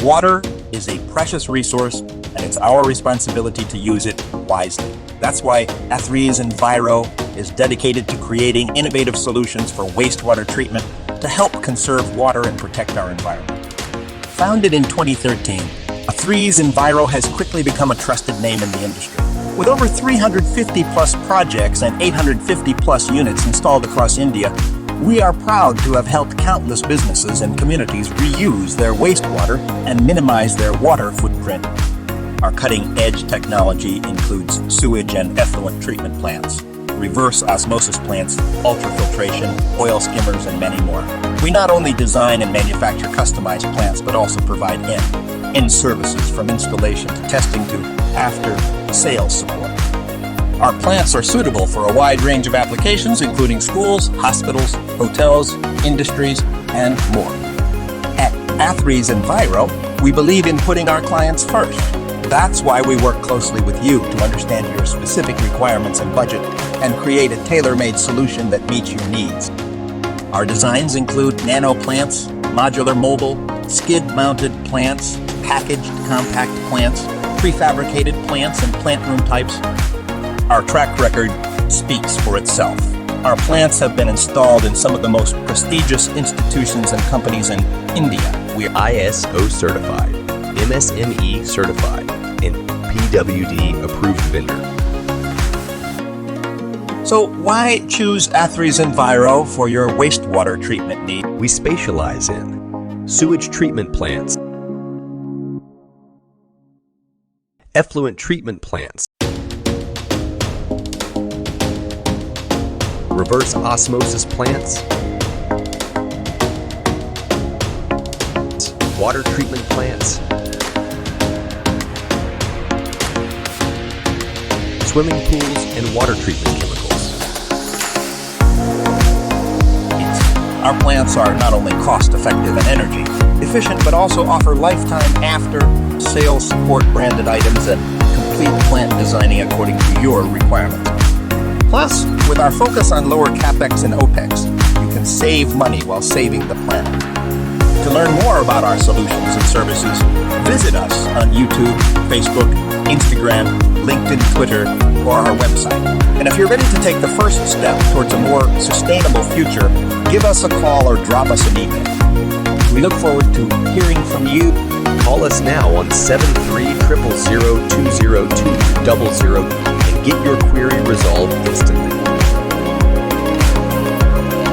Water is a precious resource, and it's our responsibility to use it wisely. That's why A3S Enviro is dedicated to creating innovative solutions for wastewater treatment to help conserve water and protect our environment. Founded in 2013, A3S Enviro has quickly become a trusted name in the industry. With over 350 plus projects and 850 plus units installed across India, we are proud to have helped countless businesses and communities reuse their wastewater and minimize their water footprint. Our cutting-edge technology includes sewage and effluent treatment plants, reverse osmosis plants, ultrafiltration, oil skimmers, and many more. We not only design and manufacture customized plants, but also provide end services from installation to testing to after-sales support. Our plants are suitable for a wide range of applications, including schools, hospitals, hotels, industries, and more. At A3S Enviro, we believe in putting our clients first. That's why we work closely with you to understand your specific requirements and budget and create a tailor-made solution that meets your needs. Our designs include nano plants, modular mobile, skid-mounted plants, packaged compact plants, prefabricated plants, and plant room types. Our track record speaks for itself. Our plants have been installed in some of the most prestigious institutions and companies in India. We are ISO certified, MSME certified, and PWD approved vendor. So why choose A3S Enviro for your wastewater treatment need? We specialize in sewage treatment plants, effluent treatment plants, reverse osmosis plants, water treatment plants, swimming pools, and water treatment chemicals. Our plants are not only cost-effective and energy efficient, but also offer lifetime after-sales support branded items and complete plant designing according to your requirements. Plus, with our focus on lower CapEx and OpEx, you can save money while saving the planet. To learn more about our solutions and services, visit us on YouTube, Facebook, Instagram, LinkedIn, Twitter, or our website. And if you're ready to take the first step towards a more sustainable future, give us a call or drop us an email. We look forward to hearing from you. Call us now on 7300020200 and get your query resolved instantly.